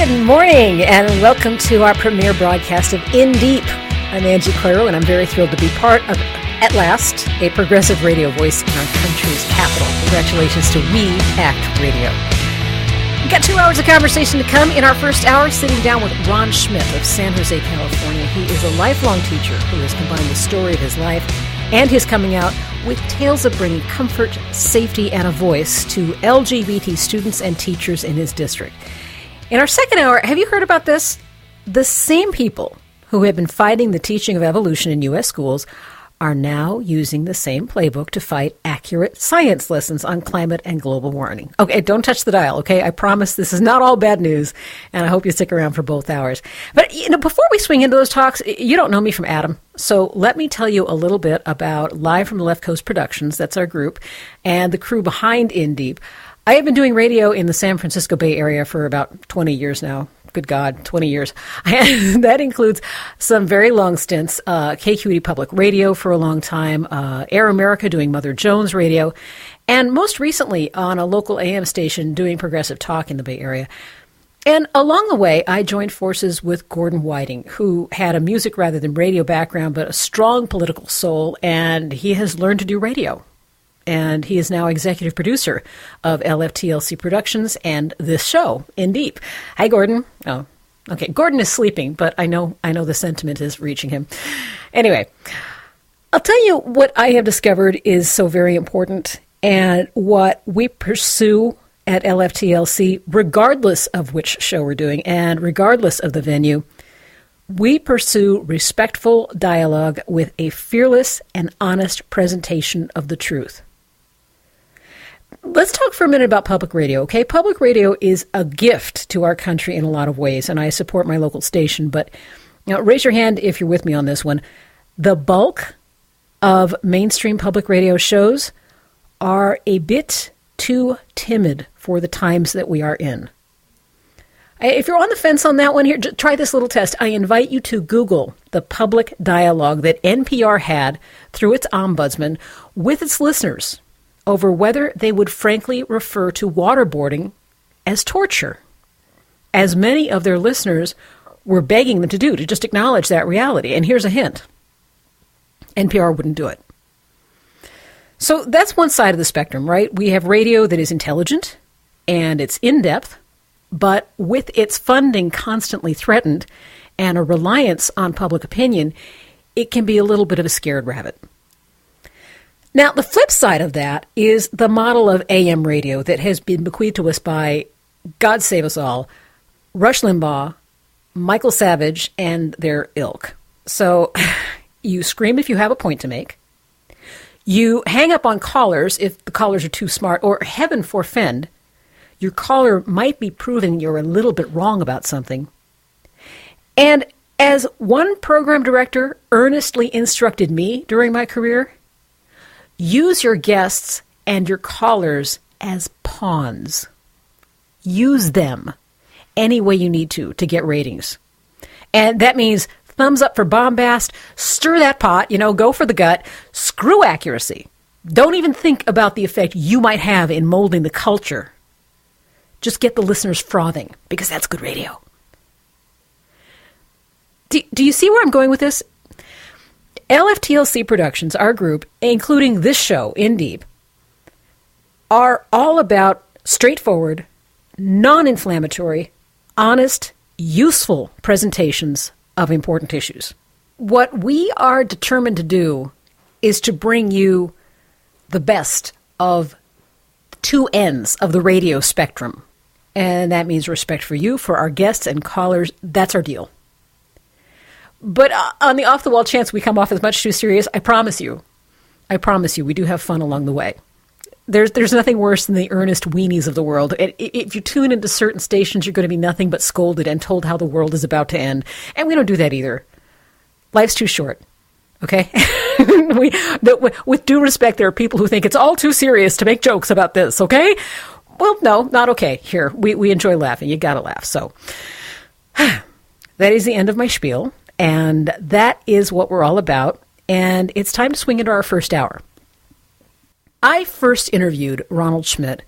Good morning, and welcome to our premiere broadcast of In Deep. I'm Angie Coiro, and I'm very thrilled to be part of, at last, a progressive radio voice in our country's capital. Congratulations to We Act Radio. We've got 2 hours of conversation to come. In our first hour, sitting down with Ron Schmidt of San Jose, California. He is a lifelong teacher who has combined the story of his life and his coming out with tales of bringing comfort, safety, and a voice to LGBT students and teachers in his district. In our second hour, have you heard about this? The same people who have been fighting the teaching of evolution in U.S. schools are now using the same playbook to fight accurate science lessons on climate and global warming. Okay, don't touch the dial, okay? I promise this is not all bad news, and I hope you stick around for both hours. But, before we swing into those talks, you don't know me from Adam, so let me tell you a little bit about Live from the Left Coast Productions, that's our group, and the crew behind In Deep. I have been doing radio in the San Francisco Bay Area for about 20 years now. Good God, 20 years. That includes some very long stints, KQED Public Radio for a long time, Air America doing Mother Jones Radio, and most recently on a local AM station doing progressive talk in the Bay Area. And along the way, I joined forces with Gordon Whiting, who had a music rather than radio background, but a strong political soul, and he has learned to do radio. And he is now executive producer of LFTLC Productions and this show, In Deep. Hi, Gordon. Oh, okay. Gordon is sleeping, but I know the sentiment is reaching him. Anyway, I'll tell you what I have discovered is so very important and what we pursue at LFTLC, regardless of which show we're doing and regardless of the venue. We pursue respectful dialogue with a fearless and honest presentation of the truth. Let's talk for a minute about public radio, okay? Public radio is a gift to our country in a lot of ways, and I support my local station, but raise your hand if you're with me on this one. The bulk of mainstream public radio shows are a bit too timid for the times that we are in. If you're on the fence on that one here, try this little test. I invite you to Google the public dialogue that NPR had through its ombudsman with its listeners over whether they would frankly refer to waterboarding as torture, as many of their listeners were begging them to do, to just acknowledge that reality. And here's a hint. NPR wouldn't do it. So that's one side of the spectrum, right? We have radio that is intelligent and it's in-depth, but with its funding constantly threatened and a reliance on public opinion, it can be a little bit of a scared rabbit. Now, the flip side of that is the model of AM radio that has been bequeathed to us by, God save us all, Rush Limbaugh, Michael Savage, and their ilk. So you scream if you have a point to make. You hang up on callers if the callers are too smart, or heaven forfend, your caller might be proving you're a little bit wrong about something. And as one program director earnestly instructed me during my career, use your guests and your callers as pawns. Use them any way you need to get ratings. And that means thumbs up for bombast, stir that pot, go for the gut, screw accuracy. Don't even think about the effect you might have in molding the culture. Just get the listeners frothing, because that's good radio. Do you see where I'm going with this? LFTLC Productions, our group, including this show, In Deep, are all about straightforward, non-inflammatory, honest, useful presentations of important issues. What we are determined to do is to bring you the best of two ends of the radio spectrum. And that means respect for you, for our guests and callers. That's our deal. But on the off-the-wall chance we come off as much too serious, I promise you, we do have fun along the way. There's nothing worse than the earnest weenies of the world. If you tune into certain stations, you're going to be nothing but scolded and told how the world is about to end. And we don't do that either. Life's too short, okay? With due respect, there are people who think it's all too serious to make jokes about this, okay? Well, no, not okay. Here, we enjoy laughing. You got to laugh. So that is the end of my spiel. And that is what we're all about. And it's time to swing into our first hour. I first interviewed Ronald Schmidt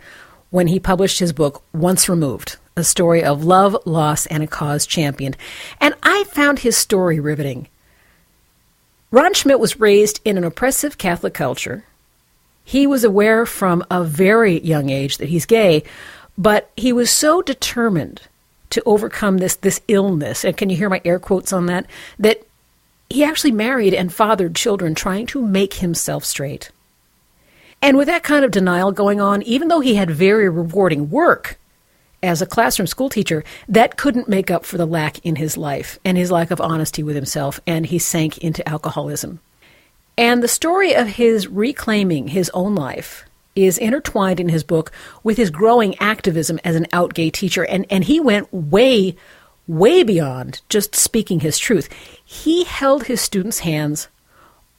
when he published his book, Once Removed, a story of love, loss, and a cause championed. And I found his story riveting. Ron Schmidt was raised in an oppressive Catholic culture. He was aware from a very young age that he's gay, but he was so determined to overcome this illness, and can you hear my air quotes on that, that he actually married and fathered children trying to make himself straight. And with that kind of denial going on, even though he had very rewarding work as a classroom school teacher, that couldn't make up for the lack in his life and his lack of honesty with himself, and he sank into alcoholism. And the story of his reclaiming his own life is intertwined in his book with his growing activism as an out gay teacher, and he went way beyond just speaking his truth. He held his students' hands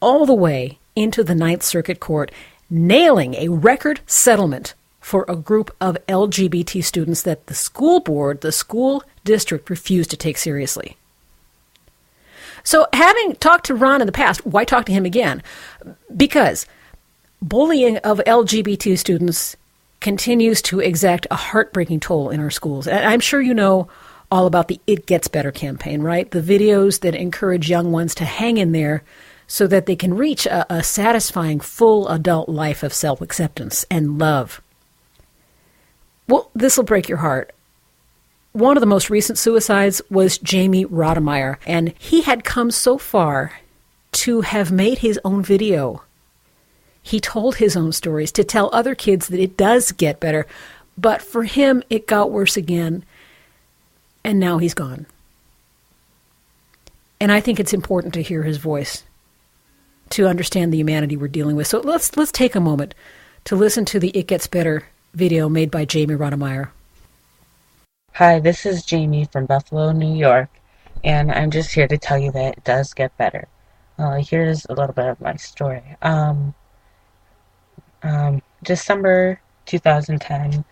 all the way into the Ninth Circuit Court, nailing a record settlement for a group of LGBT students that the school board, the school district, refused to take seriously. So having talked to Ron in the past, why talk to him again? Because bullying of LGBT students continues to exact a heartbreaking toll in our schools. And I'm sure you know all about the It Gets Better campaign, right? The videos that encourage young ones to hang in there so that they can reach a satisfying, full adult life of self-acceptance and love. Well, this will break your heart. One of the most recent suicides was Jamie Rodemeyer, and he had come so far to have made his own video. He told his own stories to tell other kids that it does get better, but for him, it got worse again, and now he's gone. And I think it's important to hear his voice, to understand the humanity we're dealing with. So let's take a moment to listen to the It Gets Better video made by Jamie Rodemeyer. Hi, this is Jamie from Buffalo, New York, and I'm just here to tell you that it does get better. Here's a little bit of my story. December 2010,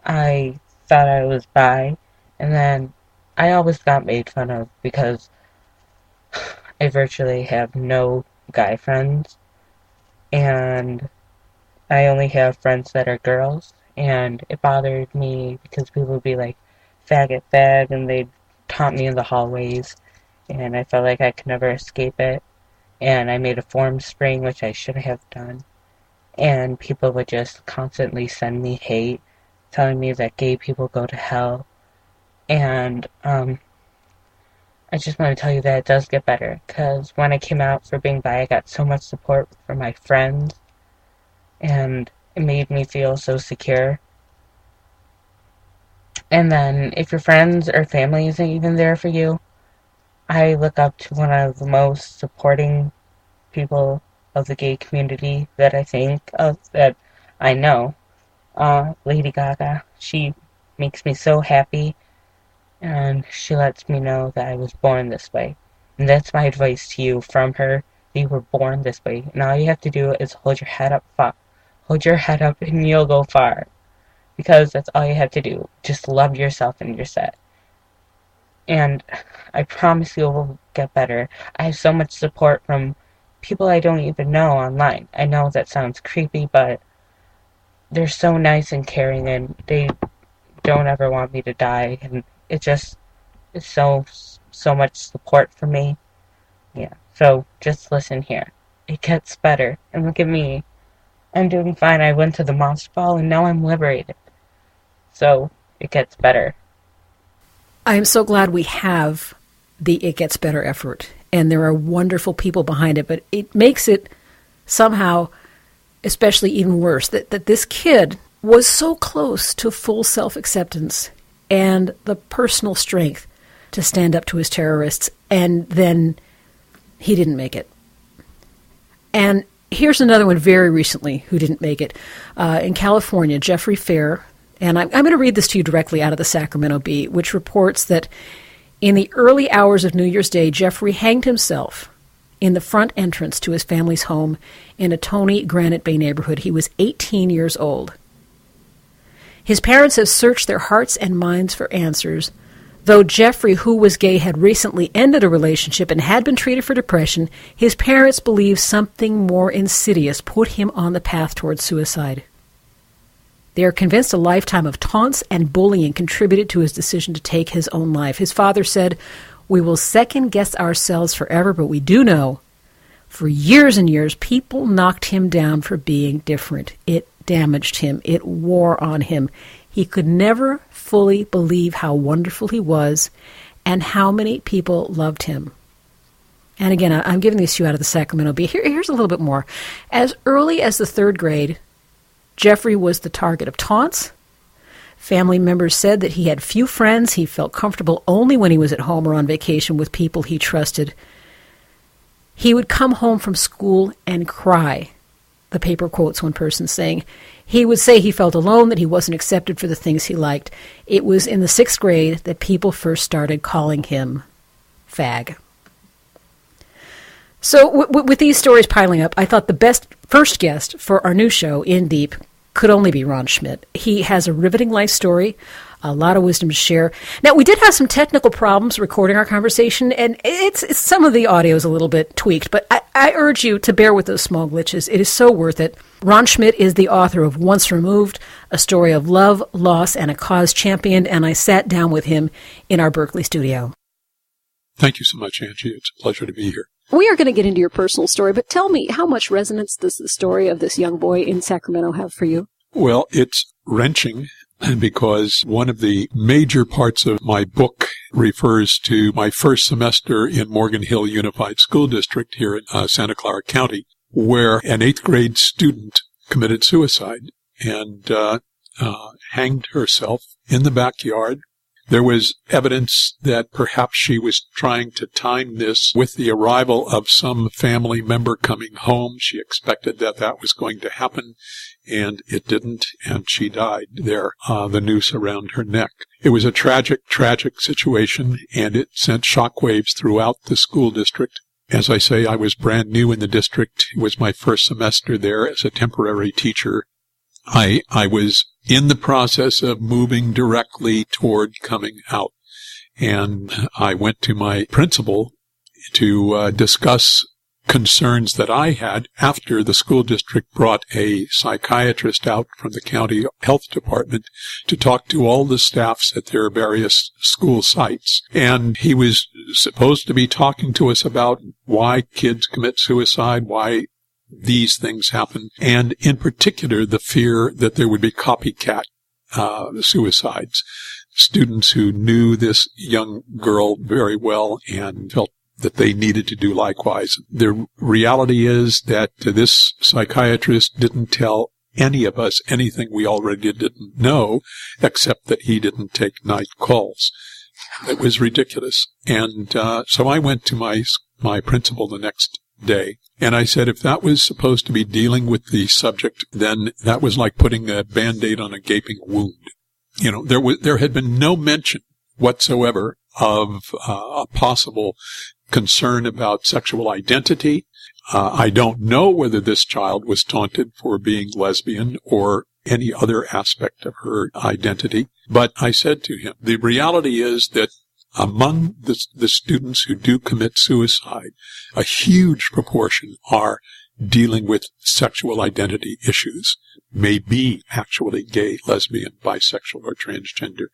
I thought I was bi, and then I always got made fun of because I virtually have no guy friends, and I only have friends that are girls, and it bothered me because people would be like, faggot, fag, and they'd taunt me in the hallways, and I felt like I could never escape it, and I made a form spring, which I shouldn't have done, and people would just constantly send me hate, telling me that gay people go to hell, and I just want to tell you that it does get better, because when I came out for being bi, I got so much support from my friends, and it made me feel so secure. And then, if your friends or family isn't even there for you, I look up to one of the most supporting people of the gay community that I think of, that I know, Lady Gaga. She makes me so happy, and she lets me know that I was born this way. And that's my advice to you from her. You were born this way, and all you have to do is hold your head up far. Hold your head up and you'll go far. Because that's all you have to do. Just love yourself and you're set. And I promise you it will get better. I have so much support from people I don't even know online. I know that sounds creepy, but they're so nice and caring, and they don't ever want me to die. And it just is so much support for me. Yeah, so just listen here. It gets better. And look at me. I'm doing fine. I went to the monster ball, and now I'm liberated. So, it gets better. I am so glad we have the It Gets Better effort, and there are wonderful people behind it, but it makes it somehow especially even worse that this kid was so close to full self-acceptance and the personal strength to stand up to his terrorists, and then he didn't make it. And here's another one very recently who didn't make it. In California, Jeffrey Fair, and I'm going to read this to you directly out of the Sacramento Bee, which reports that in the early hours of New Year's Day, Jeffrey hanged himself in the front entrance to his family's home in a Tony Granite Bay neighborhood. He was 18 years old. His parents have searched their hearts and minds for answers. Though Jeffrey, who was gay, had recently ended a relationship and had been treated for depression, his parents believe something more insidious put him on the path towards suicide. They are convinced a lifetime of taunts and bullying contributed to his decision to take his own life. His father said, "We will second-guess ourselves forever, but we do know for years and years people knocked him down for being different. It damaged him. It wore on him. He could never fully believe how wonderful he was and how many people loved him." And again, I'm giving these to you out of the Sacramento Bee. Here's a little bit more. As early as the 3rd grade, Jeffrey was the target of taunts. Family members said that he had few friends. He felt comfortable only when he was at home or on vacation with people he trusted. He would come home from school and cry. The paper quotes one person saying, he would say he felt alone, that he wasn't accepted for the things he liked. It was in the 6th grade that people first started calling him fag. So with these stories piling up, I thought the best first guest for our new show, In Deep, could only be Ron Schmidt. He has a riveting life story, a lot of wisdom to share. Now, we did have some technical problems recording our conversation, and it's some of the audio is a little bit tweaked, but I urge you to bear with those small glitches. It is so worth it. Ron Schmidt is the author of Once Removed, a story of love, loss, and a cause championed, and I sat down with him in our Berkeley studio. Thank you so much, Angie. It's a pleasure to be here. We are going to get into your personal story, but tell me, how much resonance does the story of this young boy in Sacramento have for you? Well, it's wrenching because one of the major parts of my book refers to my first semester in Morgan Hill Unified School District here in Santa Clara County, where an 8th grade student committed suicide and hanged herself in the backyard. There was evidence that perhaps she was trying to time this with the arrival of some family member coming home. She expected that that was going to happen, and it didn't, and she died there, the noose around her neck. It was a tragic, tragic situation, and it sent shockwaves throughout the school district. As I say, I was brand new in the district. It was my first semester there as a temporary teacher. I was in the process of moving directly toward coming out, and I went to my principal to discuss concerns that I had after the school district brought a psychiatrist out from the county health department to talk to all the staffs at their various school sites. And he was supposed to be talking to us about why kids commit suicide, why these things happen, and in particular the fear that there would be copycat suicides. Students who knew this young girl very well and felt that they needed to do likewise. The reality is that this psychiatrist didn't tell any of us anything we already didn't know, except that he didn't take night calls. It was ridiculous. And so I went to my principal the next day, and I said, if that was supposed to be dealing with the subject, then that was like putting a Band-Aid on a gaping wound. You know, there had been no mention whatsoever of a possible concern about sexual identity. I don't know whether this child was taunted for being lesbian or any other aspect of her identity, but I said to him, the reality is that among the students who do commit suicide, a huge proportion are dealing with sexual identity issues, may be actually gay, lesbian, bisexual, or transgender,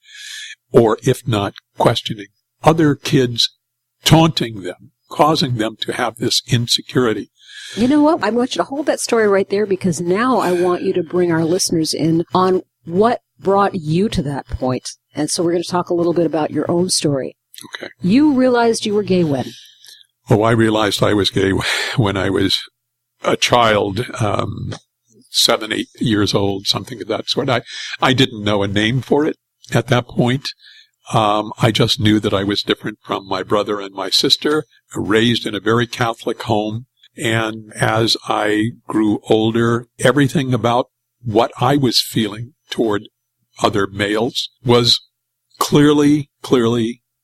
or if not, questioning other kids, taunting them, causing them to have this insecurity. You know what? I want you to hold that story right there, because now I want you to bring our listeners in on what brought you to that point. And so we're going to talk a little bit about your own story. Okay. You realized you were gay when? Oh, I realized I was gay when I was a child, 7, 8 years old, something of that sort. I didn't know a name for it at that point. I just knew that I was different from my brother and my sister, raised in a very Catholic home. And as I grew older, everything about what I was feeling toward other males was clearly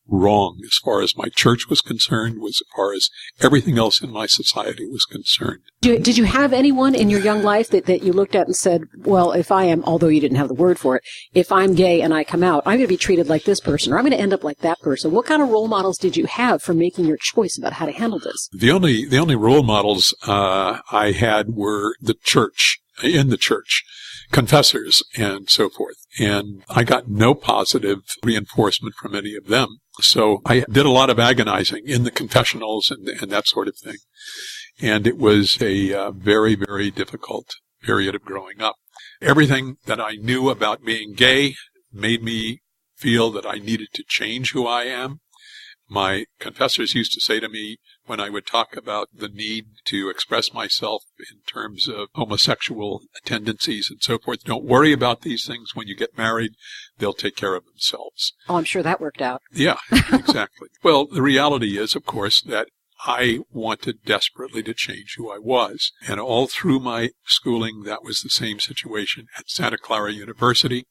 wrong as far as my church was concerned, as far as everything else in my society was concerned. Did you have anyone in your young life that you looked at and said, well, if I am, although you didn't have the word for it, if I'm gay and I come out, I'm going to be treated like this person, or I'm going to end up like that person? What kind of role models did you have for making your choice about how to handle this? The only role models I had were in the church. confessors and so forth. And I got no positive reinforcement from any of them. So I did a lot of agonizing in the confessionals and that sort of thing. And it was a very, very difficult period of growing up. Everything that I knew about being gay made me feel that I needed to change who I am. My confessors used to say to me when I would talk about the need to express myself in terms of homosexual tendencies and so forth, don't worry about these things. When you get married, they'll take care of themselves. Oh, I'm sure that worked out. Yeah, exactly. Well, the reality is, of course, that I wanted desperately to change who I was. And all through my schooling, that was the same situation. At Santa Clara University,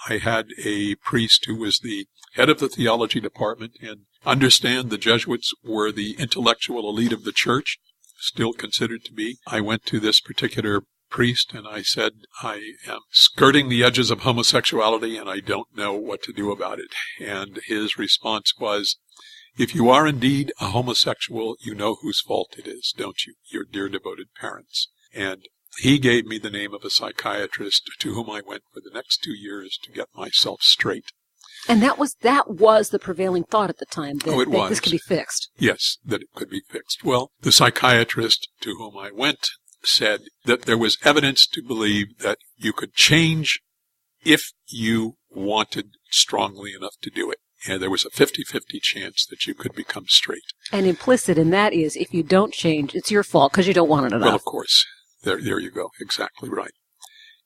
I had a priest who was the head of the theology department, and understand the Jesuits were the intellectual elite of the church, still considered to be. I went to this particular priest and I said, I am skirting the edges of homosexuality and I don't know what to do about it. And his response was, if you are indeed a homosexual, you know whose fault it is, don't you? Your dear devoted parents. And he gave me the name of a psychiatrist to whom I went for the next 2 years to get myself straight. And that was the prevailing thought at the time, that this could be fixed. Yes, that it could be fixed. Well, the psychiatrist to whom I went said that there was evidence to believe that you could change if you wanted strongly enough to do it. And there was a 50-50 chance that you could become straight. And implicit in that is, if you don't change, it's your fault because you don't want it enough. Well, of course. There you go. Exactly right.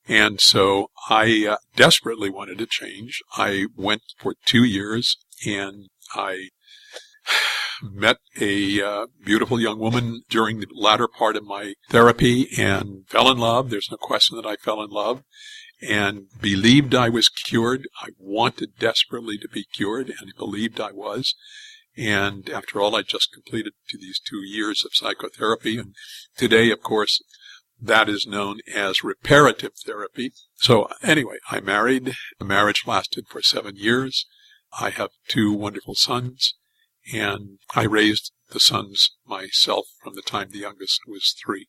And so I desperately wanted to change. I went for 2 years and I met a beautiful young woman during the latter part of my therapy and fell in love. There's no question that I fell in love and believed I was cured. I wanted desperately to be cured and believed I was. And after all, I just completed these 2 years of psychotherapy. And today, of course, that is known as reparative therapy. So anyway, I married. The marriage lasted for 7 years. I have 2 wonderful sons, and I raised the sons myself from the time the youngest was 3.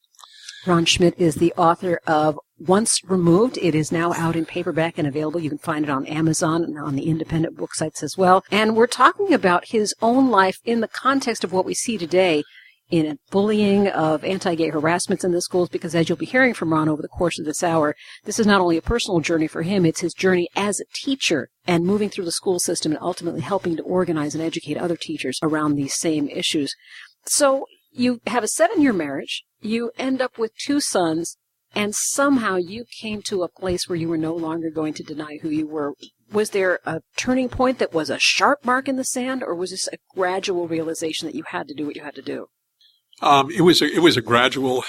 Ron Schmidt is the author of Once Removed. It is now out in paperback and available. You can find it on Amazon and on the independent book sites as well. And we're talking about his own life in the context of what we see today in bullying, of anti-gay harassments in the schools, because as you'll be hearing from Ron over the course of this hour, this is not only a personal journey for him, it's his journey as a teacher and moving through the school system and ultimately helping to organize and educate other teachers around these same issues. So you have a 7-year marriage, you end up with 2 sons, and somehow you came to a place where you were no longer going to deny who you were. Was there a turning point that was a sharp mark in the sand, or was this a gradual realization that you had to do what you had to do? It was a gradual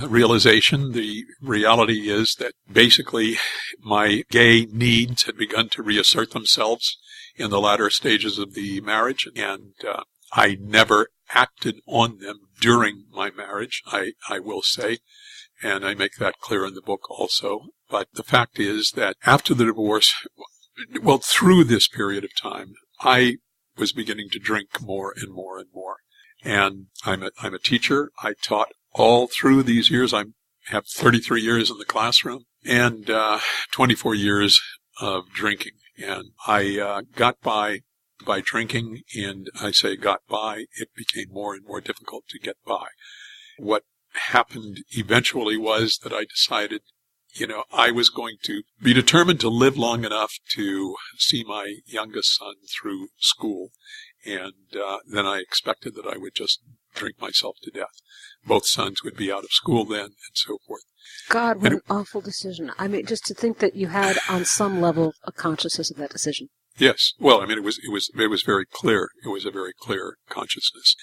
realization. The reality is that basically my gay needs had begun to reassert themselves in the latter stages of the marriage, and I never acted on them during my marriage, I will say, and I make that clear in the book also. But the fact is that after the divorce, well, through this period of time, I was beginning to drink more and more and more. And I'm a teacher. I taught all through these years. I have 33 years in the classroom and 24 years of drinking. And I got by drinking, and I say got by, it became more and more difficult to get by. What happened eventually was that I decided, I was going to be determined to live long enough to see my youngest son through school. And then I expected that I would just drink myself to death. Both sons would be out of school then, and so forth. God, what an awful decision. I mean, just to think that you had, on some level, a consciousness of that decision. Yes. Well, I mean, it was very clear. It was a very clear consciousness.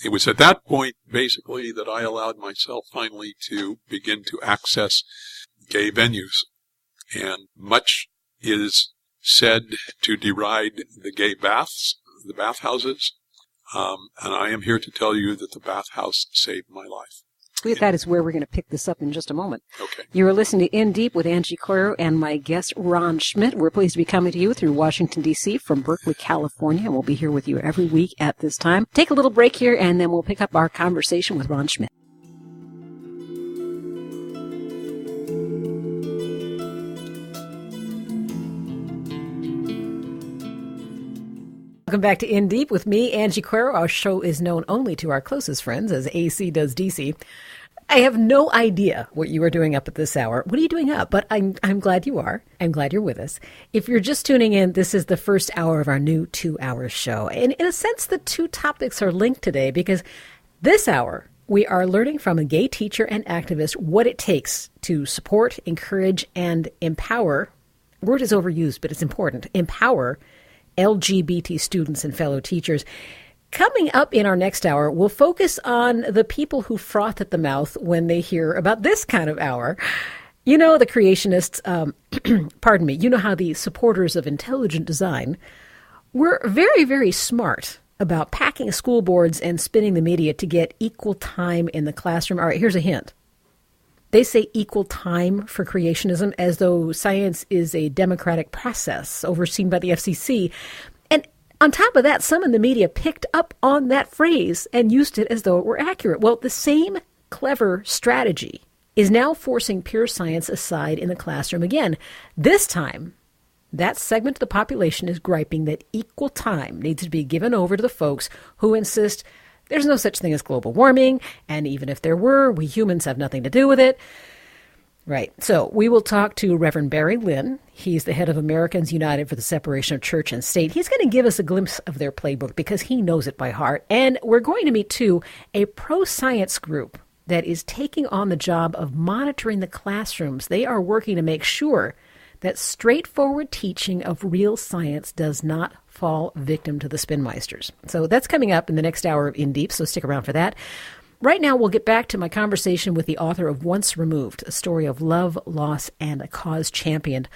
It was at that point, basically, that I allowed myself finally to begin to access gay venues. And much is said to deride the gay baths, the bathhouses, and I am here to tell you that the bathhouse saved my life. That is where we're going to pick this up in just a moment. Okay. You are listening to In Deep with Angie Coiro and my guest, Ron Schmidt. We're pleased to be coming to you through Washington, D.C. from Berkeley, California, and we'll be here with you every week at this time. Take a little break here, and then we'll pick up our conversation with Ron Schmidt. Welcome back to In Deep with me, Angie Coiro. Our show is known only to our closest friends as AC does DC. I have no idea what you are doing up at this hour. What are you doing up? But I'm glad you are. I'm glad you're with us. If you're just tuning in, this is the first hour of our new 2-hour show. And in a sense, the two topics are linked today because this hour, we are learning from a gay teacher and activist what it takes to support, encourage, and empower. Word is overused, but it's important. Empower LGBT students and fellow teachers. Coming up in our next hour, we'll focus on the people who froth at the mouth when they hear about this kind of hour. You know, the creationists, pardon me, you know how the supporters of intelligent design were very, very smart about packing school boards and spinning the media to get equal time in the classroom. All right, here's a hint. They say equal time for creationism as though science is a democratic process overseen by the FCC. And on top of that, some in the media picked up on that phrase and used it as though it were accurate. Well, the same clever strategy is now forcing pure science aside in the classroom again. This time, that segment of the population is griping that equal time needs to be given over to the folks who insist there's no such thing as global warming, and even if there were, we humans have nothing to do with it. Right. So we will talk to Reverend Barry Lynn. He's the head of Americans United for the Separation of Church and State. He's going to give us a glimpse of their playbook because he knows it by heart. And we're going to meet, too, a pro-science group that is taking on the job of monitoring the classrooms. They are working to make sure that straightforward teaching of real science does not fall victim to the spinmeisters. So that's coming up in the next hour of In Deep, so stick around for that. Right now, we'll get back to my conversation with the author of Once Removed, a story of love, loss, and a cause championed.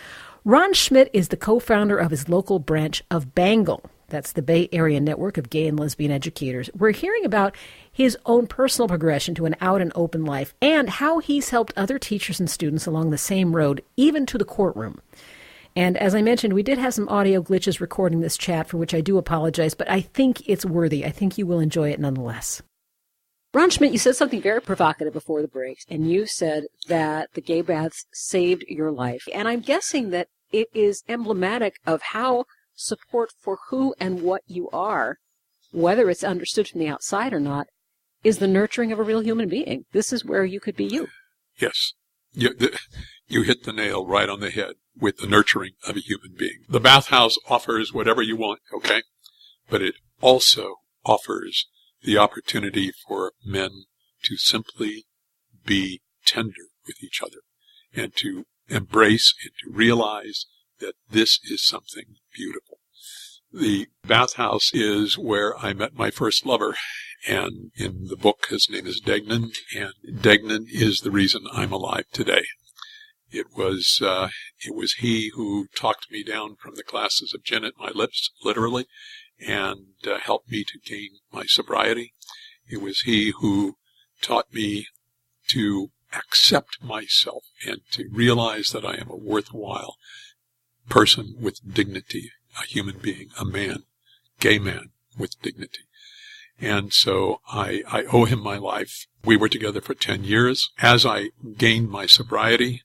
Ron Schmidt is the co-founder of his local branch of BANGLE. That's the Bay Area Network of Gay and Lesbian Educators. We're hearing about his own personal progression to an out and open life and how he's helped other teachers and students along the same road, even to the courtroom. And as I mentioned, we did have some audio glitches recording this chat, for which I do apologize, but I think it's worthy. I think you will enjoy it nonetheless. Ron Schmidt, you said something very provocative before the break, and you said that the gay baths saved your life. And I'm guessing that it is emblematic of how support for who and what you are, whether it's understood from the outside or not, is the nurturing of a real human being. This is where you could be you. Yes. You hit the nail right on the head with the nurturing of a human being. The bathhouse offers whatever you want, okay? But it also offers the opportunity for men to simply be tender with each other and to embrace and to realize that this is something beautiful. The bathhouse is where I met my first lover, and in the book his name is Degnan, and Degnan is the reason I'm alive today. It was he who talked me down from the glasses of gin at my lips, literally, and helped me to gain my sobriety. It was he who taught me to accept myself and to realize that I am a worthwhile person with dignity, a human being, a man, gay man with dignity. And so I owe him my life. We were together for 10 years. As I gained my sobriety,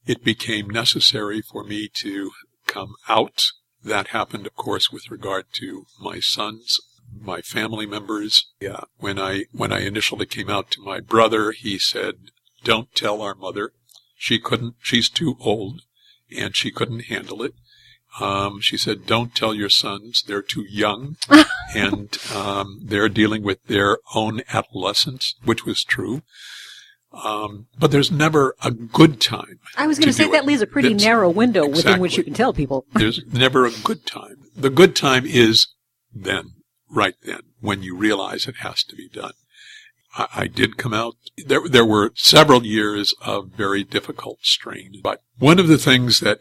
it became necessary for me to come out. That happened, of course, with regard to my sons, my family members. Yeah. When I initially came out to my brother, he said, "Don't tell our mother. She's too old and she couldn't handle it." She said, "Don't tell your sons. They're too young and they're dealing with their own adolescence," which was true. But there's never a good time. I was going to say that leaves a pretty narrow window within which you can tell people. There's never a good time. The good time is then, right then, when you realize it has to be done. I did come out. There were several years of very difficult strain. But one of the things that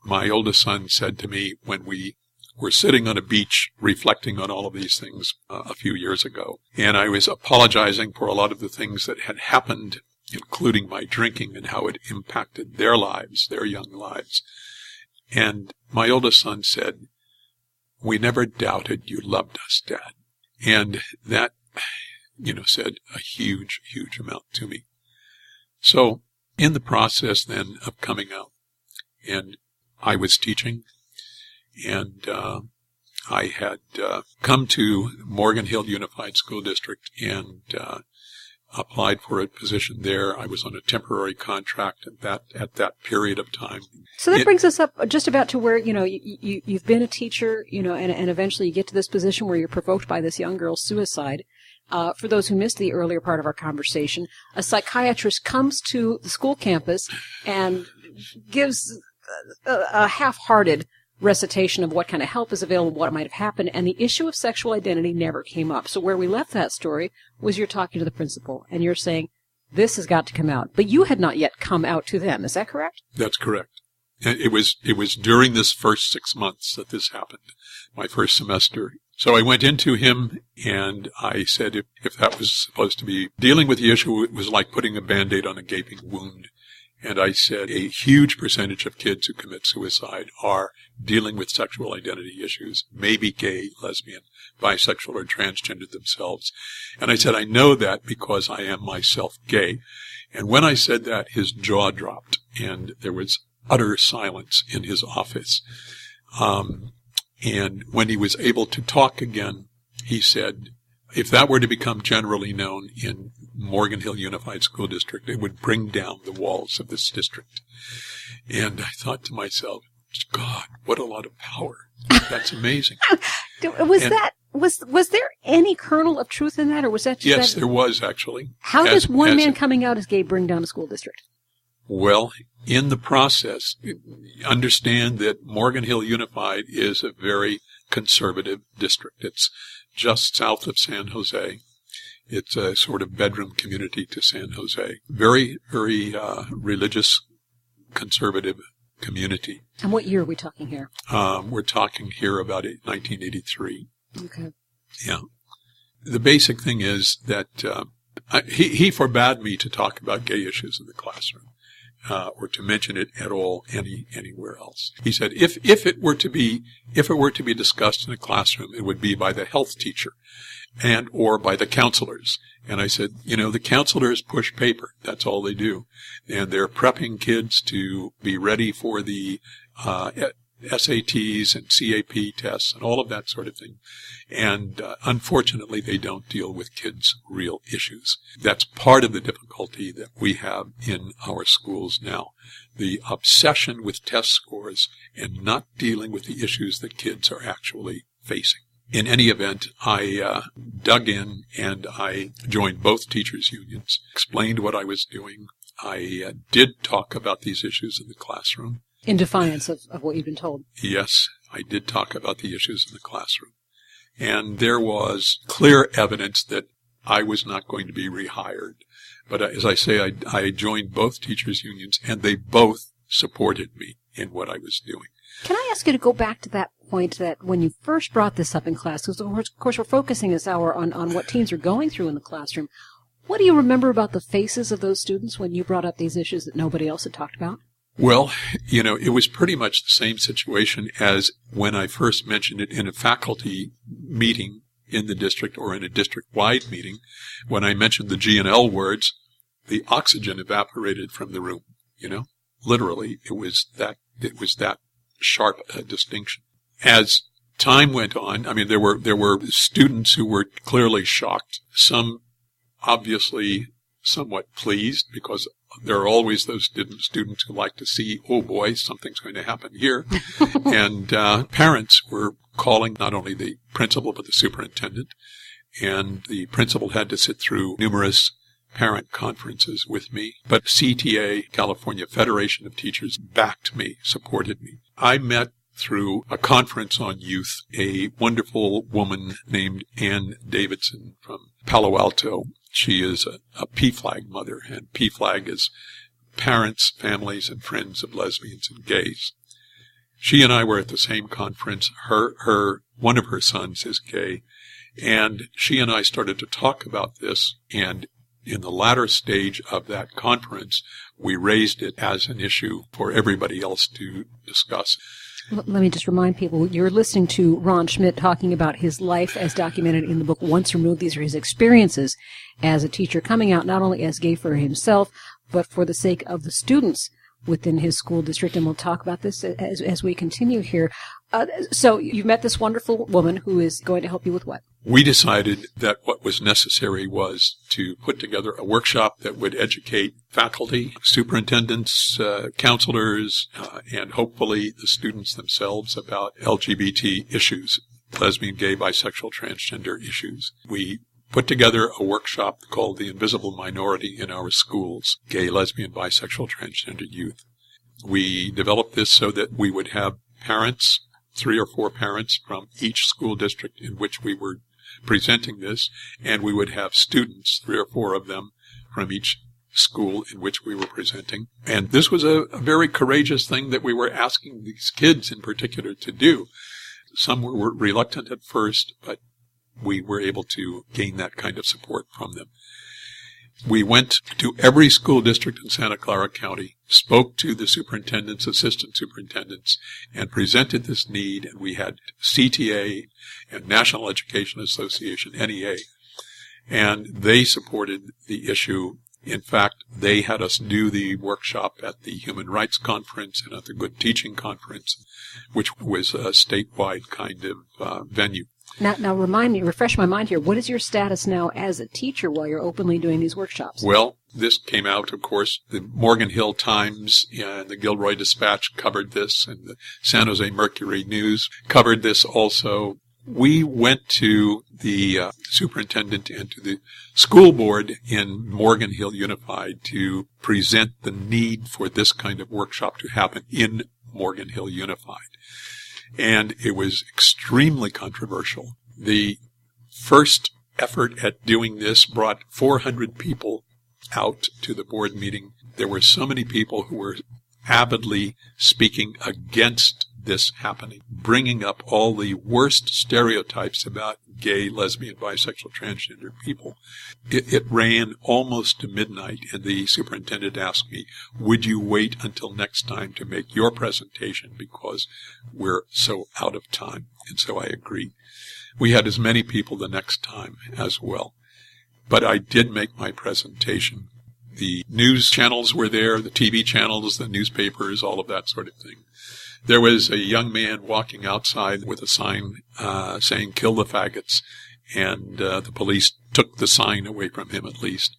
my oldest son said to me when we were sitting on a beach reflecting on all of these things a few years ago, and I was apologizing for a lot of the things that had happened, including my drinking and how it impacted their lives, their young lives. And my oldest son said, "We never doubted you loved us, Dad." And that, said a huge, huge amount to me. So in the process then of coming out, and I was teaching, and I had come to Morgan Hill Unified School District and applied for a position there. I was on a temporary contract at that period of time. So that brings us up just about to where, you've been a teacher, and eventually you get to this position where you're provoked by this young girl's suicide. For those who missed the earlier part of our conversation, a psychiatrist comes to the school campus and gives a half-hearted recitation of what kind of help is available, what might have happened, and the issue of sexual identity never came up. So where we left that story was you're talking to the principal, and you're saying, this has got to come out. But you had not yet come out to them. Is that correct? That's correct. And it was during this first 6 months that this happened, my first semester. So I went into him, and I said if that was supposed to be dealing with the issue, it was like putting a Band-Aid on a gaping wound. And I said a huge percentage of kids who commit suicide are dealing with sexual identity issues, maybe gay, lesbian, bisexual, or transgender themselves. And I said, I know that because I am myself gay. And when I said that, his jaw dropped, and there was utter silence in his office. And when he was able to talk again, he said, if that were to become generally known in Morgan Hill Unified School District, it would bring down the walls of this district. And I thought to myself, God, what a lot of power. That's amazing. Was there any kernel of truth in that, or was that just... Yes, there was, actually. How does one man coming out as gay bring down a school district? Well, in the process, understand that Morgan Hill Unified is a very conservative district. It's just south of San Jose. It's a sort of bedroom community to San Jose. Very, very religious, conservative community. And what year are we talking here? We're talking here about 1983. Okay. Yeah. The basic thing is that he forbade me to talk about gay issues in the classroom. Or to mention it at all anywhere else. He said if it were to be discussed in a classroom, it would be by the health teacher and or by the counselors. And I said, the counselors push paper. That's all they do. And they're prepping kids to be ready for the SATs and CAP tests and all of that sort of thing. And unfortunately, they don't deal with kids' real issues. That's part of the difficulty that we have in our schools now. The obsession with test scores and not dealing with the issues that kids are actually facing. In any event, I dug in and I joined both teachers' unions, explained what I was doing. I did talk about these issues in the classroom. In defiance of what you've been told. Yes, I did talk about the issues in the classroom. And there was clear evidence that I was not going to be rehired. But as I say, I joined both teachers' unions, and they both supported me in what I was doing. Can I ask you to go back to that point that when you first brought this up in class, because of course we're focusing this hour on what teens are going through in the classroom. What do you remember about the faces of those students when you brought up these issues that nobody else had talked about? Well, it was pretty much the same situation as when I first mentioned it in a faculty meeting in the district or in a district-wide meeting. When I mentioned the G&L words, the oxygen evaporated from the room, Literally, it was that sharp a distinction. As time went on, there were students who were clearly shocked, some obviously somewhat pleased, because there are always those students who like to see, oh boy, something's going to happen here. And parents were calling not only the principal but the superintendent. And the principal had to sit through numerous parent conferences with me. But CTA, California Federation of Teachers, backed me, supported me. I met through a conference on youth a wonderful woman named Ann Davidson from Palo Alto. She is a PFLAG mother, and PFLAG is parents, families, and friends of lesbians and gays. She and I were at the same conference. One of her sons is gay, and she and I started to talk about this, and in the latter stage of that conference, we raised it as an issue for everybody else to discuss. Let me just remind people, you're listening to Ron Schmidt talking about his life as documented in the book Once Removed. These are his experiences as a teacher, coming out not only as gay for himself, but for the sake of the students within his school district, and we'll talk about this as we continue here. So you've met this wonderful woman who is going to help you with what? We decided that what was necessary was to put together a workshop that would educate faculty, superintendents, counselors, and hopefully the students themselves about LGBT issues, lesbian, gay, bisexual, transgender issues. We put together a workshop called The Invisible Minority in Our Schools, Gay, Lesbian, Bisexual, Transgender Youth. We developed this so that we would have parents, 3 or 4 parents from each school district in which we were presenting this, and we would have students, 3 or 4 of them, from each school in which we were presenting. And this was a very courageous thing that we were asking these kids in particular to do. Some were reluctant at first, but we were able to gain that kind of support from them. We went to every school district in Santa Clara County, spoke to the superintendents, assistant superintendents, and presented this need. And we had CTA and National Education Association, NEA, and they supported the issue. In fact, they had us do the workshop at the Human Rights Conference and at the Good Teaching Conference, which was a statewide kind of venue. Now refresh my mind here. What is your status now as a teacher while you're openly doing these workshops? Well, this came out, of course. The Morgan Hill Times and the Gilroy Dispatch covered this, and the San Jose Mercury News covered this also. We went to the superintendent and to the school board in Morgan Hill Unified to present the need for this kind of workshop to happen in Morgan Hill Unified. And it was extremely controversial. The first effort at doing this brought 400 people out to the board meeting. There were so many people who were avidly speaking against this happening, bringing up all the worst stereotypes about gay, lesbian, bisexual, transgender people. It ran almost to midnight, and the superintendent asked me, would you wait until next time to make your presentation because we're so out of time? And so I agreed. We had as many people the next time as well. But I did make my presentation. The news channels were there, the TV channels, the newspapers, all of that sort of thing. There was a young man walking outside with a sign saying, kill the faggots, and the police took the sign away from him at least.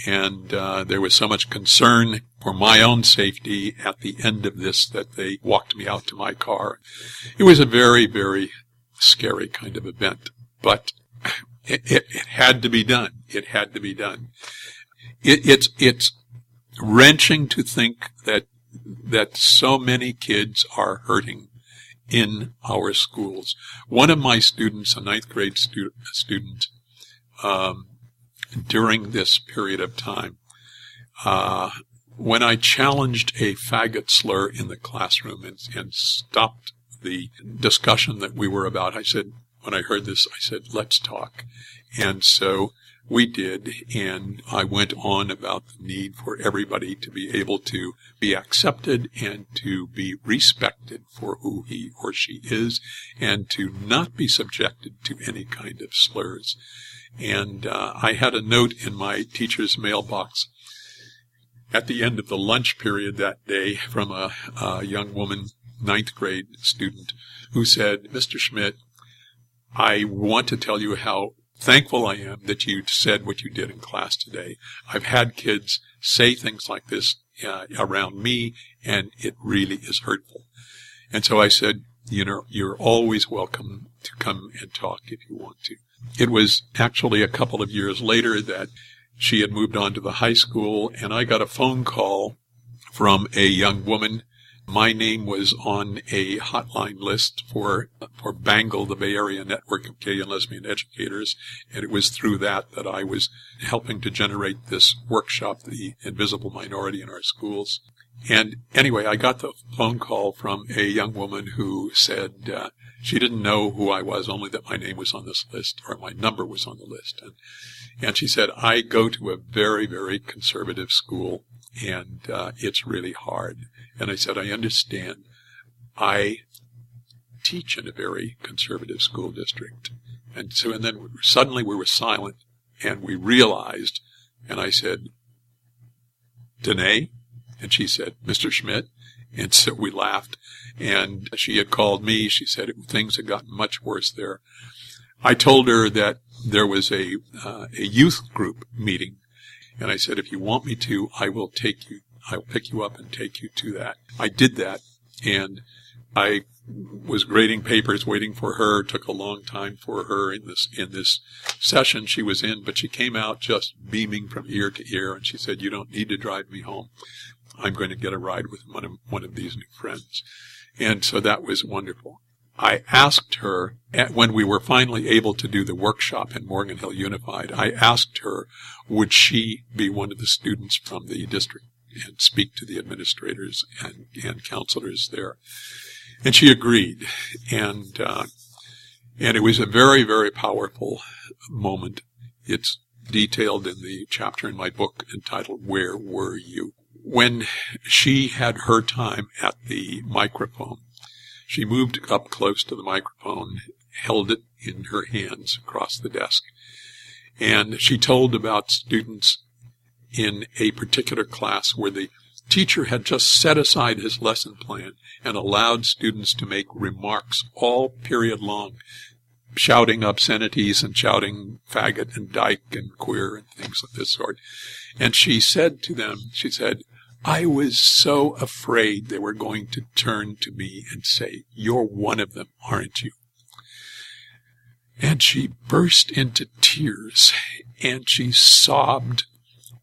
And there was so much concern for my own safety at the end of this that they walked me out to my car. It was a very, very scary kind of event, but it had to be done. It had to be done. It's wrenching to think that so many kids are hurting in our schools. One of my students, a 9th grade student, during this period of time, when I challenged a faggot slur in the classroom and stopped the discussion that we were about, I said, when I heard this, I said, let's talk. And so we did, and I went on about the need for everybody to be able to be accepted and to be respected for who he or she is, and to not be subjected to any kind of slurs. And I had a note in my teacher's mailbox at the end of the lunch period that day from a young woman, 9th grade student, who said, Mr. Schmidt, I want to tell you how thankful I am that you said what you did in class today. I've had kids say things like this around me, and it really is hurtful. And so I said, you know, you're always welcome to come and talk if you want to. It was actually a couple of years later that she had moved on to the high school, and I got a phone call from a young woman. My name was on a hotline list for BANGLE, the Bay Area Network of Gay and Lesbian Educators, and it was through that I was helping to generate this workshop, The Invisible Minority in Our Schools. And anyway, I got the phone call from a young woman who said she didn't know who I was, only that my name was on this list, or my number was on the list. And she said, I go to a very, very conservative school, and it's really hard. And I said, I understand. I teach in a very conservative school district. And then suddenly we were silent, and we realized, and I said, Danae? And she said, "Mr. Schmidt." And so we laughed. And she had called me. She said things had gotten much worse there. I told her that there was a youth group meeting. And I said, "If you want me to, I will pick you up and take you to that." I did that. And I was grading papers, waiting for her. It took a long time for her in this session she was in, but she came out just beaming from ear to ear, and she said, "You don't need to drive me home. I'm going to get a ride with one of these new friends." And so that was wonderful. I asked her, when we were finally able to do the workshop in Morgan Hill Unified, I asked her, would she be one of the students from the district and speak to the administrators and counselors there. And she agreed. And it was a very, very powerful moment. It's detailed in the chapter in my book entitled, "Where Were You?" When she had her time at the microphone, she moved up close to the microphone, held it in her hands across the desk, and she told about students in a particular class where the teacher had just set aside his lesson plan and allowed students to make remarks all period long, shouting obscenities and shouting faggot and dyke and queer and things of this sort. And she said to them, she said, "I was so afraid they were going to turn to me and say, 'You're one of them, aren't you?'" And she burst into tears and she sobbed,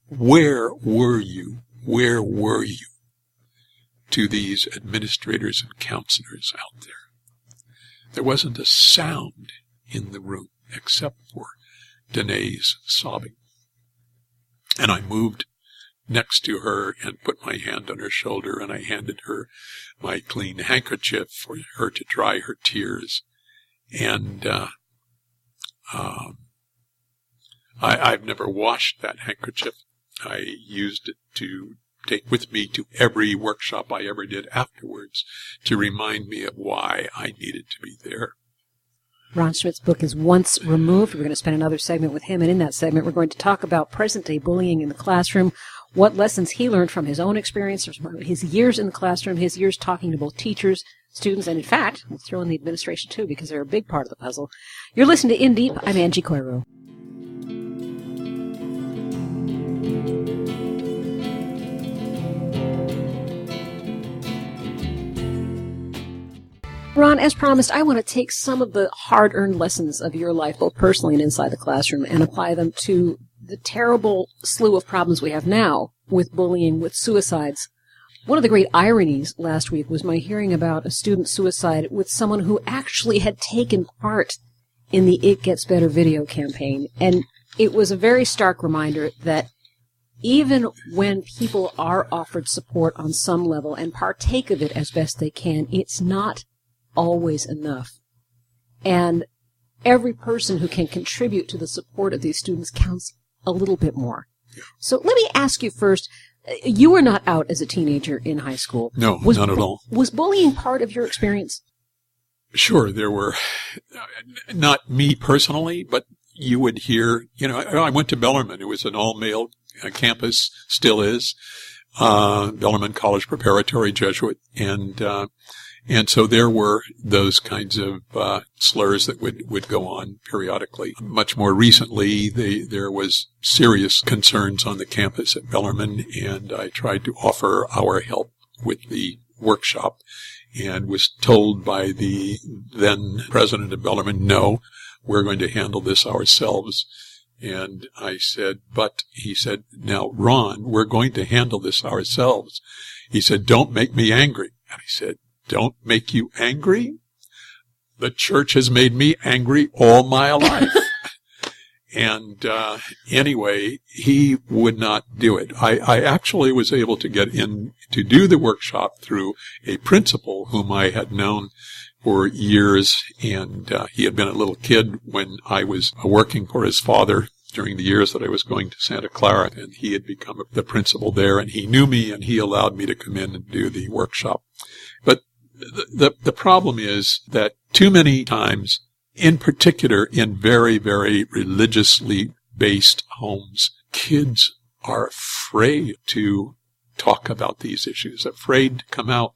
"Where were you? Where were you?" to these administrators and counselors out there. There wasn't a sound in the room except for Danae's sobbing. And I moved next to her and put my hand on her shoulder, and I handed her my clean handkerchief for her to dry her tears. And I've never washed that handkerchief. I used it to take with me to every workshop I ever did afterwards to remind me of why I needed to be there. Ron Schmidt's book is Once Removed. We're going to spend another segment with him, and in that segment we're going to talk about present-day bullying in the classroom, what lessons he learned from his own experience, from his years in the classroom, his years talking to both teachers, students, and in fact, we'll throw in the administration too, because they're a big part of the puzzle. You're listening to In Deep. I'm Angie Coiro. Ron, as promised, I want to take some of the hard-earned lessons of your life, both personally and inside the classroom, and apply them to the terrible slew of problems we have now with bullying, with suicides. One of the great ironies last week was my hearing about a student suicide with someone who actually had taken part in the It Gets Better video campaign. And it was a very stark reminder that even when people are offered support on some level and partake of it as best they can, it's not always enough. And every person who can contribute to the support of these students counts a little bit more. So let me ask you first, you were not out as a teenager in high school. No, not at all. Was bullying part of your experience? Sure, there were, not me personally, but you would hear, I went to Bellarmine. It was an all-male campus, still is, Bellarmine College Preparatory Jesuit, and so there were those kinds of slurs that would go on periodically. Much more recently, there was serious concerns on the campus at Bellarmine, and I tried to offer our help with the workshop and was told by the then president of Bellarmine, "No, we're going to handle this ourselves." And I said, "But," he said, "Now, Ron, we're going to handle this ourselves." He said, "Don't make me angry." And I said, "Don't make you angry? The church has made me angry all my life." And anyway, he would not do it. I actually was able to get in to do the workshop through a principal whom I had known for years, and he had been a little kid when I was working for his father during the years that I was going to Santa Clara, and he had become the principal there, and he knew me, and he allowed me to come in and do the workshop. But the problem is that too many times, in particular in very, very religiously based homes, kids are afraid to talk about these issues, afraid to come out.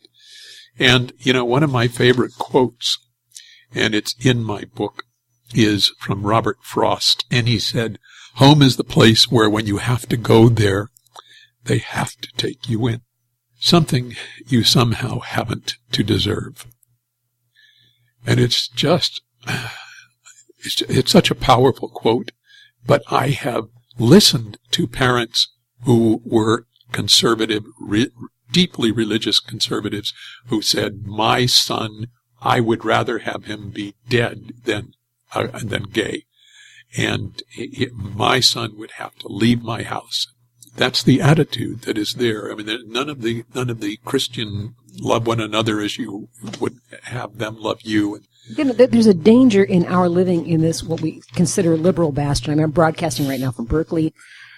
And, one of my favorite quotes, and it's in my book, is from Robert Frost. And he said, "Home is the place where when you have to go there, they have to take you in. Something you somehow haven't to deserve." And it's just, it's such a powerful quote. But I have listened to parents who were conservative, deeply religious conservatives, who said, "My son, I would rather have him be dead than gay. And my son would have to leave my house." That's the attitude that is there. I mean, none of the Christian love one another as you would have them love you. There's a danger in our living in this, what we consider liberal bastion. I mean, I'm broadcasting right now from Berkeley,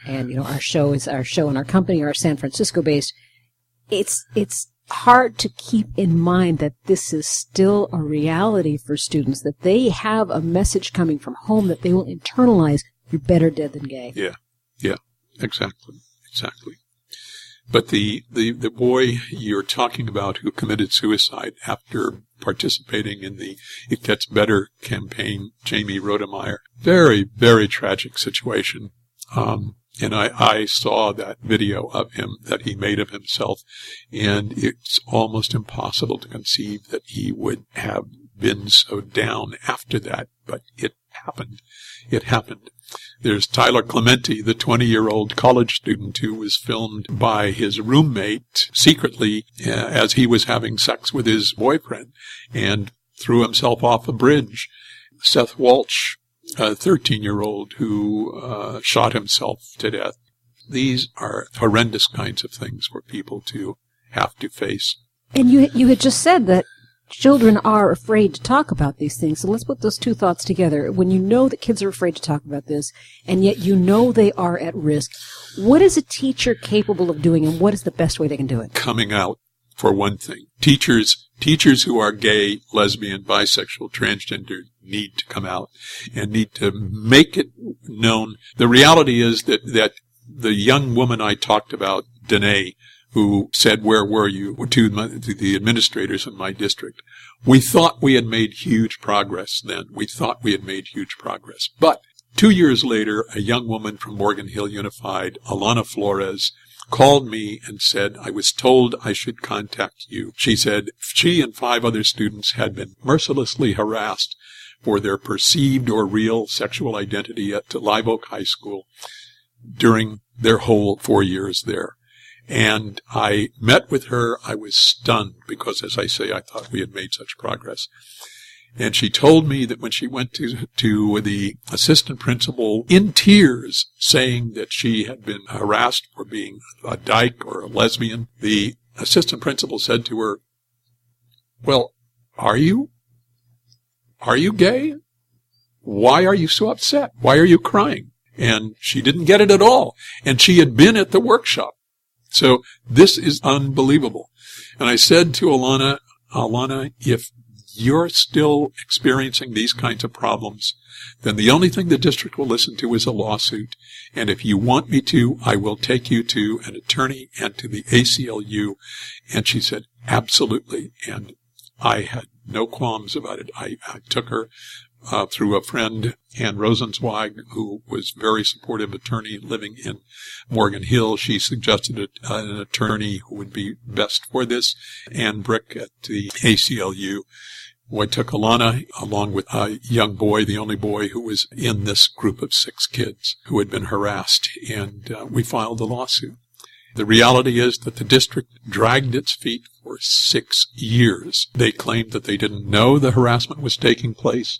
and, our show is our show, and our company are San Francisco based. It's hard to keep in mind that this is still a reality for students, that they have a message coming from home that they will internalize. You're better dead than gay. Yeah, exactly. But the boy you're talking about who committed suicide after participating in the It Gets Better campaign, Jamie Rodemeyer, very, very tragic situation. And I saw that video of him that he made of himself, and it's almost impossible to conceive that he would have been so down after that, but it happened. There's Tyler Clementi, the 20-year-old college student who was filmed by his roommate secretly as he was having sex with his boyfriend and threw himself off a bridge. Seth Walsh, a 13-year-old who shot himself to death. These are horrendous kinds of things for people to have to face. And you had just said that children are afraid to talk about these things. So let's put those two thoughts together. When you know that kids are afraid to talk about this, and yet you know they are at risk, what is a teacher capable of doing, and what is the best way they can do it? Coming out, for one thing. Teachers who are gay, lesbian, bisexual, transgender need to come out and need to make it known. The reality is that the young woman I talked about, Danae, who said, "Where were you?" to the administrators in my district. We thought we had made huge progress then. But 2 years later, a young woman from Morgan Hill Unified, Alana Flores, called me and said, "I was told I should contact you." She said she and 5 other students had been mercilessly harassed for their perceived or real sexual identity at Live Oak High School during their whole 4 years there. And I met with her. I was stunned because, as I say, I thought we had made such progress. And she told me that when she went to the assistant principal in tears, saying that she had been harassed for being a dyke or a lesbian, the assistant principal said to her, "Well, are you gay? Why are you so upset? Why are you crying?" And she didn't get it at all. And she had been at the workshop. So this is unbelievable. And I said to Alana, if you're still experiencing these kinds of problems, then the only thing the district will listen to is a lawsuit. And if you want me to, I will take you to an attorney and to the ACLU. And she said, absolutely. And I had no qualms about it. I took her through a friend, Ann Rosenzweig, who was very supportive attorney living in Morgan Hill. She suggested an attorney who would be best for this, Ann Brick at the ACLU. I took Alana along with a young boy, the only boy who was in this group of 6 kids who had been harassed, and we filed a lawsuit. The reality is that the district dragged its feet for 6 years. They claimed that they didn't know the harassment was taking place.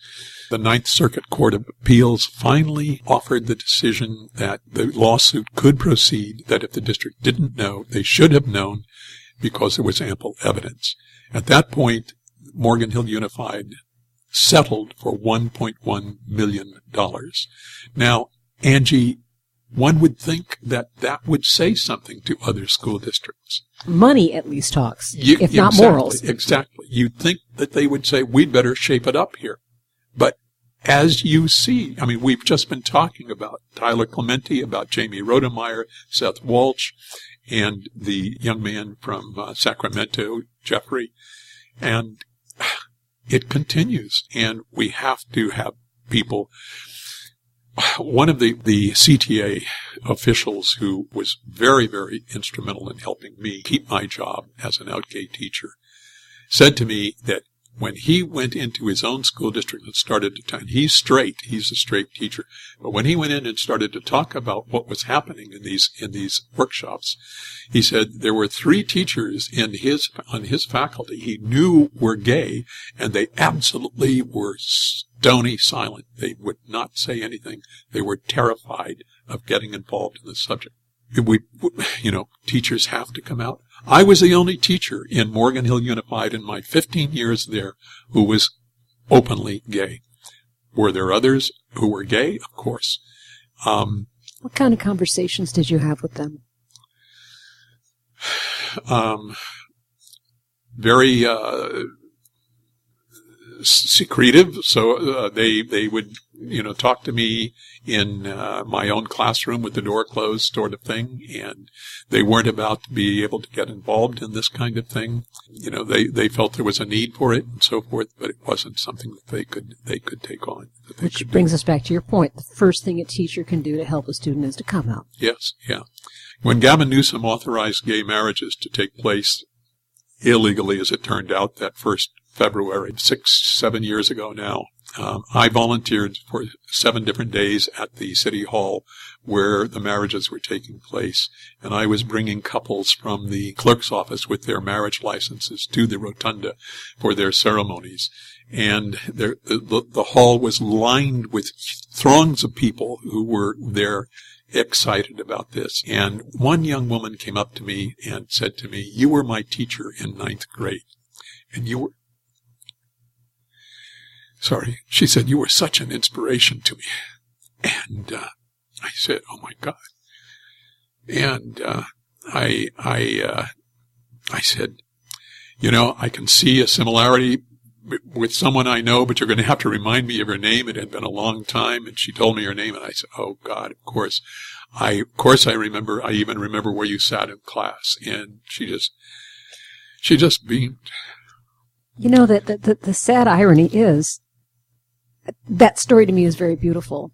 The Ninth Circuit Court of Appeals finally offered the decision that the lawsuit could proceed, that if the district didn't know, they should have known because there was ample evidence. At that point, Morgan Hill Unified settled for $1.1 million. Now, Angie, one would think that that would say something to other school districts. Money at least talks, if not morals. Exactly. You'd think that they would say, we'd better shape it up here. But as you see, I mean, we've just been talking about Tyler Clementi, about Jamie Rodemeyer, Seth Walsh, and the young man from Sacramento, Jeffrey. And it continues, and we have to have people. One of the CTA officials who was very, very instrumental in helping me keep my job as an out-gay teacher said to me that when he went into his own school district and started to, and he's a straight teacher, but when he went in and started to talk about what was happening in these workshops, he said there were 3 teachers on his faculty he knew were gay, and they absolutely were stony silent. They would not say anything. They were terrified of getting involved in the subject. Teachers have to come out. I was the only teacher in Morgan Hill Unified in my 15 years there who was openly gay. Were there others who were gay? Of course. What kind of conversations did you have with them? Very secretive. So they would talk to me in my own classroom with the door closed, sort of thing, and they weren't about to be able to get involved in this kind of thing. They felt there was a need for it and so forth, but it wasn't something that they could take on. Which brings us back to your point. The first thing a teacher can do to help a student is to come out. Yes, yeah. When Gavin Newsom authorized gay marriages to take place illegally, as it turned out, that first February, 6-7 years ago now, I volunteered for 7 different days at the City Hall where the marriages were taking place. And I was bringing couples from the clerk's office with their marriage licenses to the rotunda for their ceremonies. And the hall was lined with throngs of people who were there excited about this. And one young woman came up to me and said to me, "You were my teacher in 9th grade. And you were..." She said, "You were such an inspiration to me." And I said, "Oh my God." And I said, "I can see a similarity with someone I know, but you're going to have to remind me of her name. It had been a long time." And she told me her name, and I said, "Oh God, of course I remember. I even remember where you sat in class." And she just beamed. That the sad irony is, that story to me is very beautiful.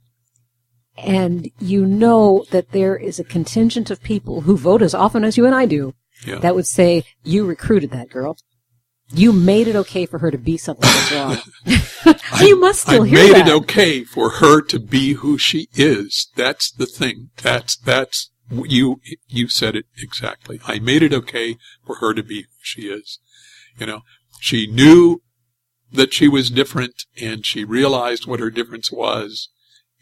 And that there is a contingent of people who vote as often as you and I do, yeah, that would say, you recruited that girl. You made it okay for her to be something that's wrong. You must still hear that. I made it okay for her to be who she is. That's the thing. That's you said it exactly. I made it okay for her to be who she is. She knew that she was different, and she realized what her difference was,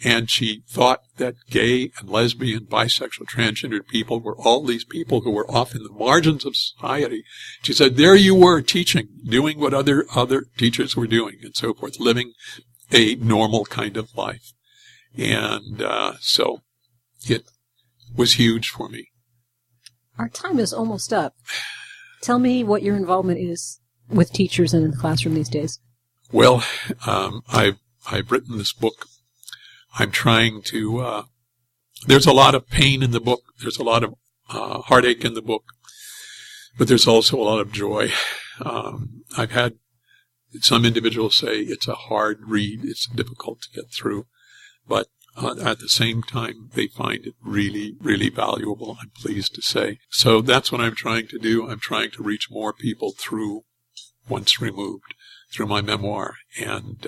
and she thought that gay and lesbian, bisexual, transgender people were all these people who were off in the margins of society. She said, there you were teaching, doing what other teachers were doing, and so forth, living a normal kind of life. And so it was huge for me. Our time is almost up. Tell me what your involvement is with teachers and in the classroom these days. Well, I've written this book. I'm trying to, there's a lot of pain in the book. There's a lot of heartache in the book, but there's also a lot of joy. I've had some individuals say it's a hard read. It's difficult to get through, but at the same time, they find it really, really valuable, I'm pleased to say. So that's what I'm trying to do. I'm trying to reach more people through Once Removed, through my memoir, and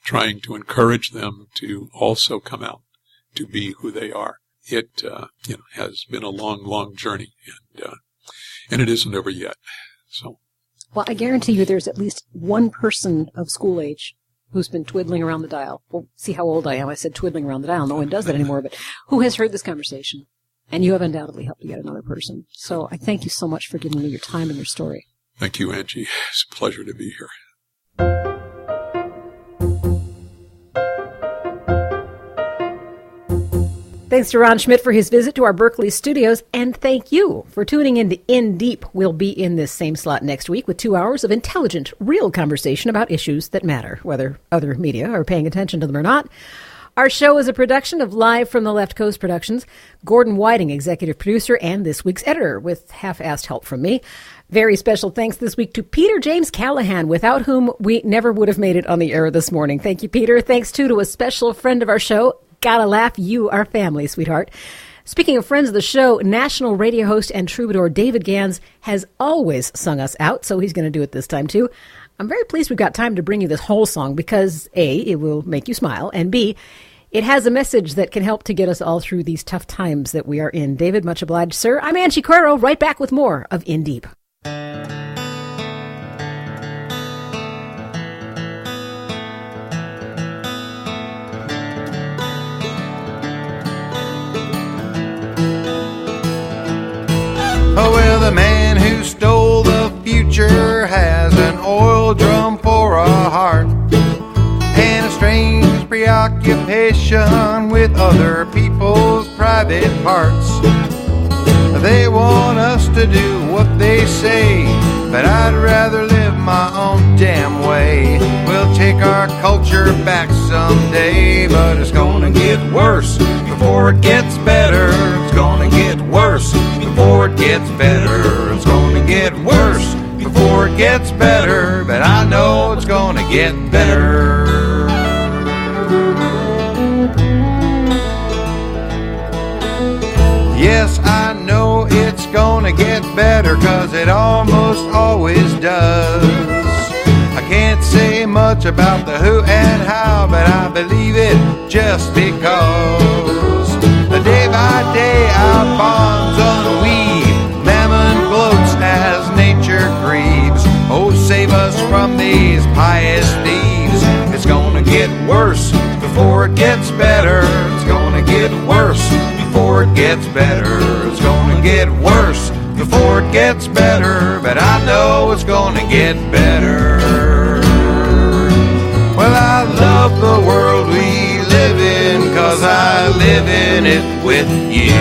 trying to encourage them to also come out to be who they are. It has been a long, long journey, and it isn't over yet. So, well, I guarantee you there's at least one person of school age who's been twiddling around the dial. Well, see how old I am. I said twiddling around the dial. No one does that anymore, but who has heard this conversation? And you have undoubtedly helped yet another person. So I thank you so much for giving me your time and your story. Thank you, Angie. It's a pleasure to be here. Thanks to Ron Schmidt for his visit to our Berkeley studios, and thank you for tuning in to In Deep. We'll be in this same slot next week with 2 hours of intelligent, real conversation about issues that matter, whether other media are paying attention to them or not. Our show is a production of Live from the Left Coast Productions. Gordon Whiting, executive producer, and this week's editor, with half-assed help from me. Very special thanks this week to Peter James Callahan, without whom we never would have made it on the air this morning. Thank you, Peter. Thanks, too, to a special friend of our show. Gotta laugh, you are family, sweetheart. Speaking of friends of the show, national radio host and troubadour David Gans has always sung us out, so he's going to do it this time, too. I'm very pleased we've got time to bring you this whole song because, A, it will make you smile, and B, it has a message that can help to get us all through these tough times that we are in. David, much obliged, sir. I'm Angie Coiro, right back with more of In Deep. Oh, well, the man who stole the future has an oil drum for a heart and a strange preoccupation with other people's private parts. They want us to do what they say, but I'd rather live my own damn way. We'll take our culture back someday, but it's gonna get worse before it gets better. It's gonna get worse before it gets better. It's gonna get worse before it gets better, but I know it's gonna get better. Yes, I know it's gonna get better, 'cause it almost always does. I can't say much about the who and how, but I believe it just because. Day by day our bonds unweave, mammon gloats as nature grieves. Oh, save us from these pious thieves. It's gonna get worse before it gets better. It's gonna get worse before it gets better. It's gonna get worse before it gets better, but I know it's gonna get better. Well, I love the world we live in, 'cause I live in it with you.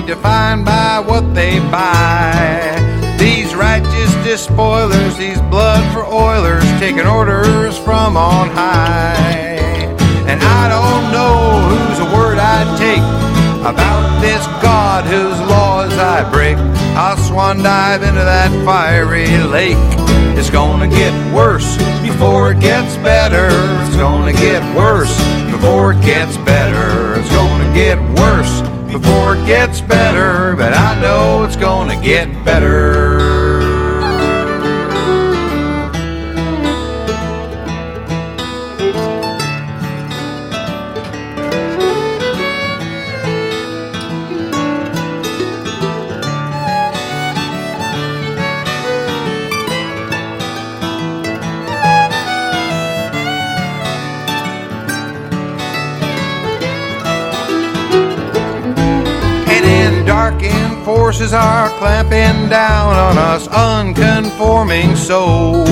Defined by what they buy. These righteous despoilers, these blood for oilers, taking orders from on high. And I don't know whose word I'd take about this God whose laws I break. I'll swan dive into that fiery lake. It's gonna get worse before it gets better. It's gonna get worse before it gets better. It's gonna get worse before it gets better, but I know it's gonna get better. forces are clamping down on us unconforming souls,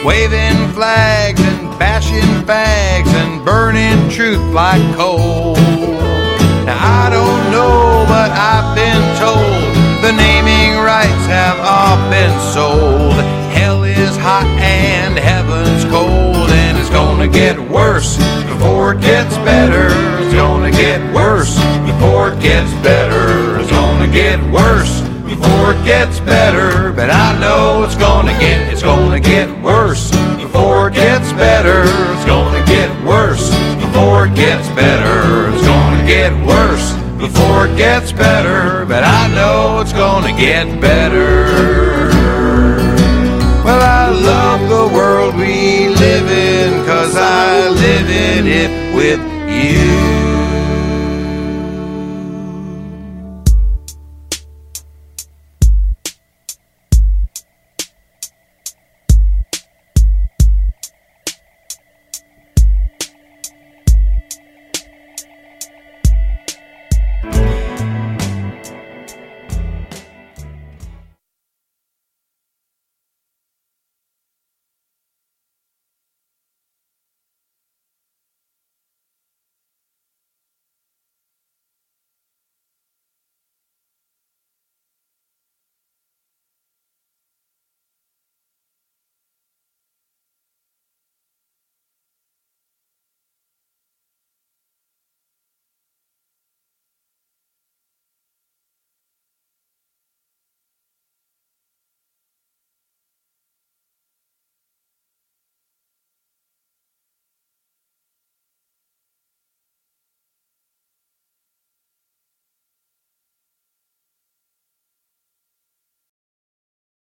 waving flags and bashing bags and burning truth like coal. Now I don't know, but I've been told the naming rights have all been sold. Hell is hot and heaven's cold, and it's gonna get worse before it gets better. It's gonna get worse before it gets better. It's gonna get worse before it gets better. But I know it's gonna get worse before it gets better. It's gonna get worse before it gets better. It's gonna get worse before it gets better. But I know it's gonna get better. Well, I love the world we live in, 'cause I live in it with you.